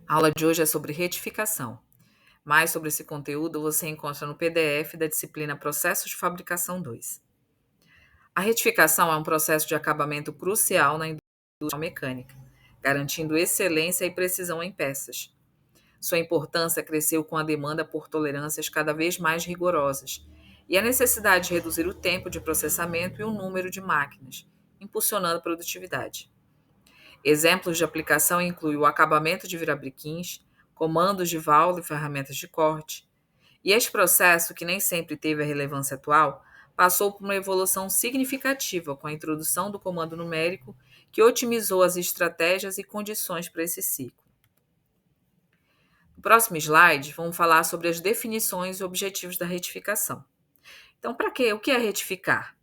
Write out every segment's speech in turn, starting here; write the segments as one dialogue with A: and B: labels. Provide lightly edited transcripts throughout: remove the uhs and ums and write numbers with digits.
A: A aula de hoje é sobre retificação. Mais sobre esse conteúdo você encontra no PDF da disciplina Processos de Fabricação 2. A retificação é um processo de acabamento crucial na indústria mecânica, garantindo excelência e precisão em peças. Sua importância cresceu com a demanda por tolerâncias cada vez mais rigorosas e a necessidade de reduzir o tempo de processamento e o número de máquinas, impulsionando a produtividade. Exemplos de aplicação incluem o acabamento de virabriquins, comandos de válvula e ferramentas de corte. E este processo, que nem sempre teve a relevância atual, passou por uma evolução significativa com a introdução do comando numérico, que otimizou as estratégias e condições para esse ciclo. No próximo slide, vamos falar sobre as definições e objetivos da retificação. Então, para quê? O que é retificar?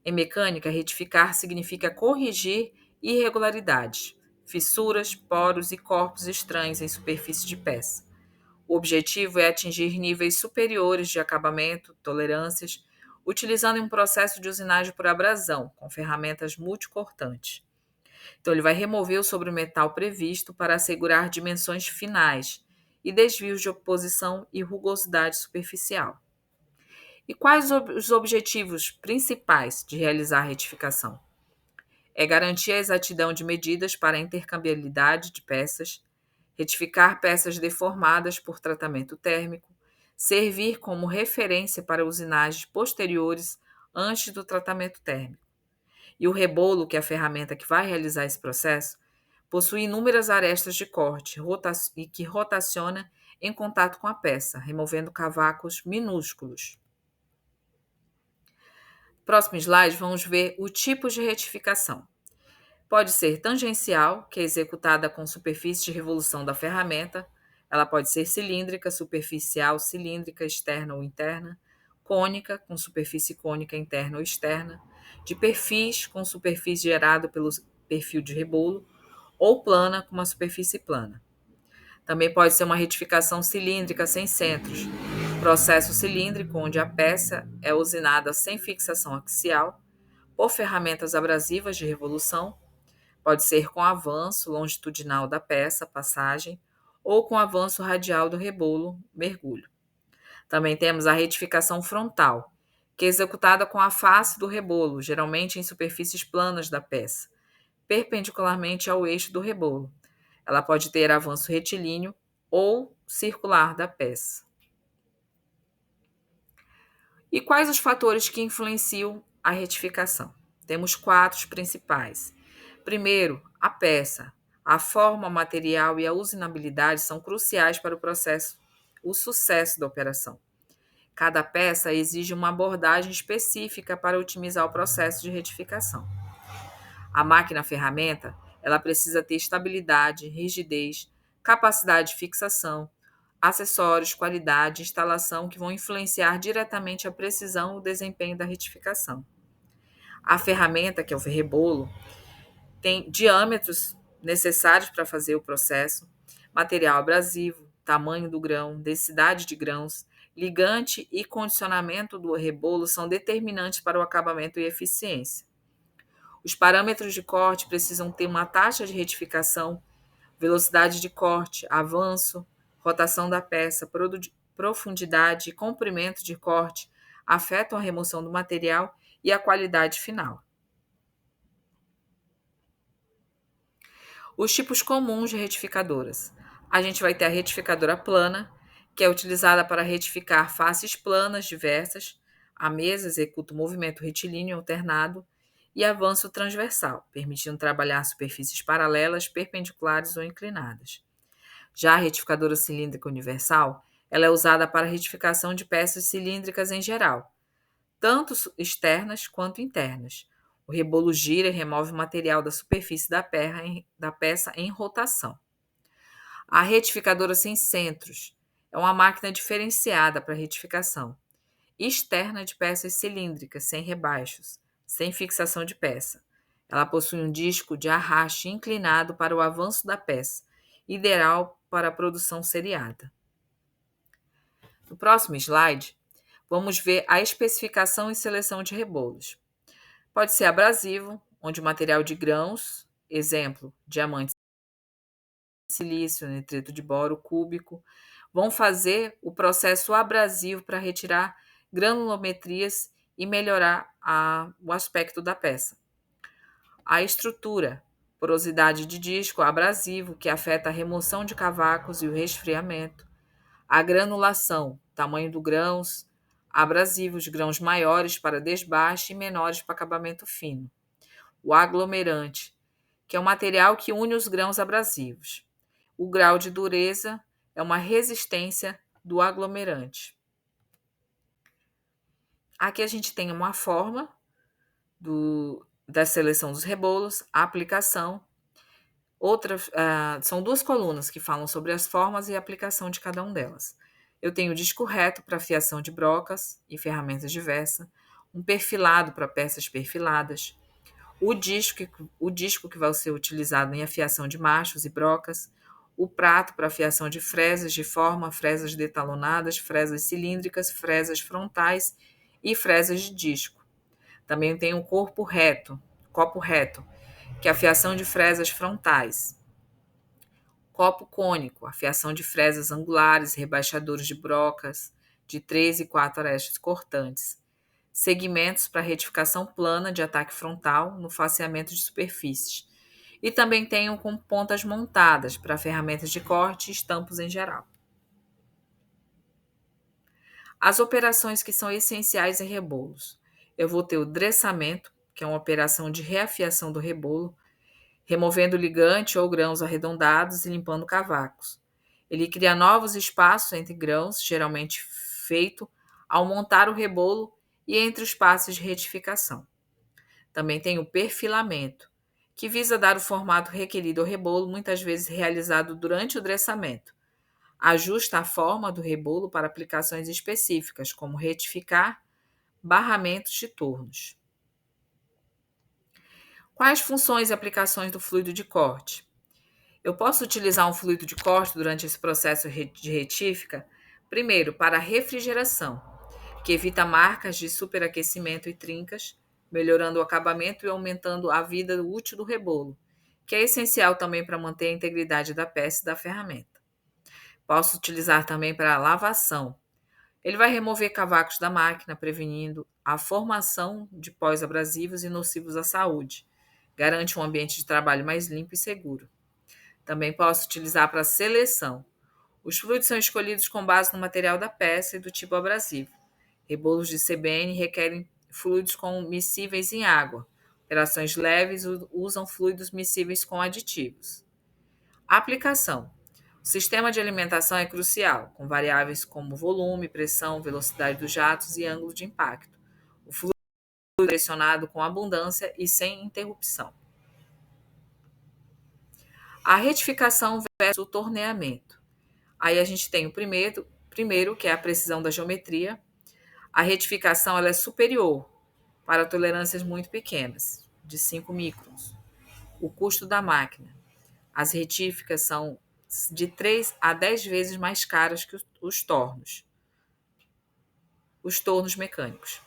A: Em mecânica, retificar significa corrigir irregularidades, fissuras, poros e corpos estranhos em superfície de peça. O objetivo é atingir níveis superiores de acabamento, tolerâncias, utilizando um processo de usinagem por abrasão, com ferramentas multicortantes. Então, ele vai remover o sobremetal previsto para assegurar dimensões finais e desvios de oposição e rugosidade superficial. E quais os objetivos principais de realizar a retificação? É garantir a exatidão de medidas para a intercambiabilidade de peças, retificar peças deformadas por tratamento térmico, servir como referência para usinagens posteriores antes do tratamento térmico. E o rebolo, que é a ferramenta que vai realizar esse processo, possui inúmeras arestas de corte e que rotaciona em contato com a peça, removendo cavacos minúsculos. Próximo slide, vamos ver o tipo de retificação. Pode ser tangencial, que é executada com superfície de revolução da ferramenta. Ela pode ser cilíndrica, superficial, cilíndrica, externa ou interna. Cônica, com superfície cônica interna ou externa. De perfis, com superfície gerada pelo perfil de rebolo. Ou plana, com uma superfície plana. Também pode ser uma retificação cilíndrica sem centros. Processo cilíndrico, onde a peça é usinada sem fixação axial, por ferramentas abrasivas de revolução. Pode ser com avanço longitudinal da peça, passagem, ou com avanço radial do rebolo, mergulho. Também temos a retificação frontal, que é executada com a face do rebolo, geralmente em superfícies planas da peça, perpendicularmente ao eixo do rebolo. Ela pode ter avanço retilíneo ou circular da peça. E quais os fatores que influenciam a retificação? Temos 4 principais. Primeiro, a peça. A forma, o material e a usinabilidade são cruciais para o sucesso da operação. Cada peça exige uma abordagem específica para otimizar o processo de retificação. A máquina-ferramenta, ela precisa ter estabilidade, rigidez, capacidade de fixação, acessórios, qualidade, instalação que vão influenciar diretamente a precisão e o desempenho da retificação. A ferramenta, que é o rebolo, tem diâmetros necessários para fazer o processo, material abrasivo, tamanho do grão, densidade de grãos, ligante e condicionamento do rebolo são determinantes para o acabamento e eficiência. Os parâmetros de corte precisam ter uma taxa de retificação, velocidade de corte, avanço, rotação da peça, profundidade e comprimento de corte afetam a remoção do material e a qualidade final. Os tipos comuns de retificadoras. A gente vai ter a retificadora plana, que é utilizada para retificar faces planas diversas. A mesa executa o movimento retilíneo alternado e avanço transversal, permitindo trabalhar superfícies paralelas, perpendiculares ou inclinadas. Já a retificadora cilíndrica universal, ela é usada para a retificação de peças cilíndricas em geral, tanto externas quanto internas. O rebolo gira e remove o material da superfície da peça em rotação. A retificadora sem centros é uma máquina diferenciada para retificação externa de peças cilíndricas, sem rebaixos, sem fixação de peça. Ela possui um disco de arraste inclinado para o avanço da peça, ideal para a produção seriada. No próximo slide, vamos ver a especificação e seleção de rebolos. Pode ser abrasivo, onde o material de grãos, exemplo, diamantes, silício, nitrito de boro cúbico, vão fazer o processo abrasivo para retirar granulometrias e melhorar o aspecto da peça. A estrutura, porosidade de disco abrasivo, que afeta a remoção de cavacos e o resfriamento. A granulação, tamanho do grãos, abrasivos, grãos maiores para desbaste e menores para acabamento fino. O aglomerante, que é o material que une os grãos abrasivos. O grau de dureza é uma resistência do aglomerante. Aqui a gente tem uma forma da seleção dos rebolos, a aplicação. São duas colunas que falam sobre as formas e a aplicação de cada uma delas. Eu tenho o disco reto para fiação de brocas e ferramentas diversas, um perfilado para peças perfiladas, o disco que vai ser utilizado em afiação de machos e brocas, o prato para afiação de fresas de forma, fresas detalonadas, fresas cilíndricas, fresas frontais e fresas de disco. Também tem o copo reto, que é a afiação de fresas frontais. Copo cônico, afiação de fresas angulares, rebaixadores de brocas, de 3 e 4 arestas cortantes. Segmentos para retificação plana de ataque frontal no faceamento de superfícies. E também tenho com pontas montadas para ferramentas de corte e estampos em geral. As operações que são essenciais em rebolos. Eu vou ter o dressamento, que é uma operação de reafiação do rebolo, removendo ligante ou grãos arredondados e limpando cavacos. Ele cria novos espaços entre grãos, geralmente feito ao montar o rebolo e entre os passos de retificação. Também tem o perfilamento, que visa dar o formato requerido ao rebolo, muitas vezes realizado durante o dressamento. Ajusta a forma do rebolo para aplicações específicas, como retificar barramentos de tornos. Quais funções e aplicações do fluido de corte? Eu posso utilizar um fluido de corte durante esse processo de retífica, primeiro, para refrigeração, que evita marcas de superaquecimento e trincas, melhorando o acabamento e aumentando a vida útil do rebolo, que é essencial também para manter a integridade da peça e da ferramenta. Posso utilizar também para lavação. Ele vai remover cavacos da máquina, prevenindo a formação de pós abrasivos e nocivos à saúde. Garante um ambiente de trabalho mais limpo e seguro. Também posso utilizar para seleção. Os fluidos são escolhidos com base no material da peça e do tipo abrasivo. Rebolos de CBN requerem fluidos miscíveis em água. Operações leves usam fluidos miscíveis com aditivos. Aplicação. O sistema de alimentação é crucial, com variáveis como volume, pressão, velocidade dos jatos e ângulo de impacto. O fluido é direcionado com abundância e sem interrupção. A retificação versus o torneamento. Aí a gente tem o primeiro, que é a precisão da geometria. A retificação ela é superior para tolerâncias muito pequenas, de 5 microns. O custo da máquina. As retíficas são de 3 a 10 vezes mais caras que os tornos mecânicos.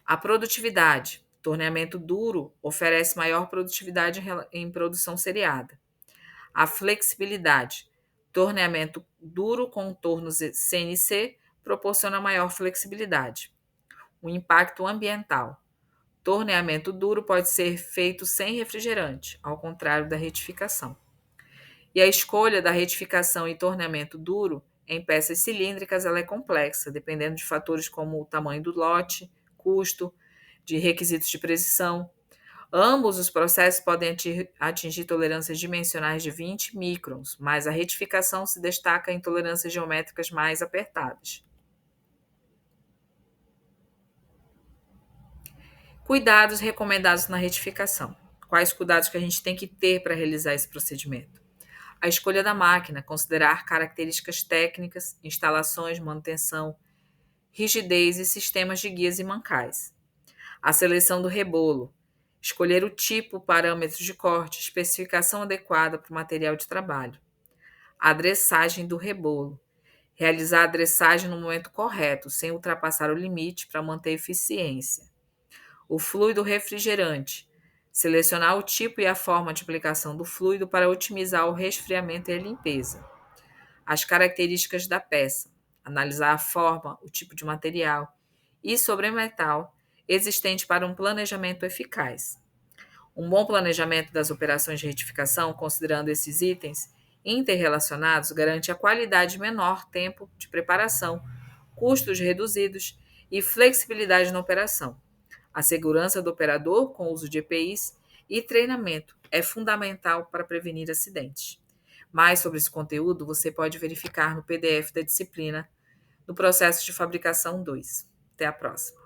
A: A produtividade. Torneamento duro oferece maior produtividade em produção seriada. A flexibilidade. Torneamento duro com tornos CNC proporciona maior flexibilidade. O impacto ambiental. Torneamento duro pode ser feito sem refrigerante, ao contrário da retificação. E a escolha da retificação e torneamento duro em peças cilíndricas ela é complexa, dependendo de fatores como o tamanho do lote, custo, de requisitos de precisão. Ambos os processos podem atingir tolerâncias dimensionais de 20 microns, mas a retificação se destaca em tolerâncias geométricas mais apertadas. Cuidados recomendados na retificação. Quais cuidados que a gente tem que ter para realizar esse procedimento? A escolha da máquina, considerar características técnicas, instalações, manutenção, rigidez e sistemas de guias e mancais. A seleção do rebolo. Escolher o tipo, parâmetros de corte, especificação adequada para o material de trabalho. A dressagem do rebolo. Realizar a dressagem no momento correto, sem ultrapassar o limite para manter eficiência. O fluido refrigerante. Selecionar o tipo e a forma de aplicação do fluido para otimizar o resfriamento e a limpeza. As características da peça. Analisar a forma, o tipo de material e sobremetal existente para um planejamento eficaz. Um bom planejamento das operações de retificação, considerando esses itens interrelacionados, garante a qualidade menor tempo de preparação, custos reduzidos e flexibilidade na operação. A segurança do operador com o uso de EPIs e treinamento é fundamental para prevenir acidentes. Mais sobre esse conteúdo você pode verificar no PDF da disciplina do processo de fabricação 2. Até a próxima.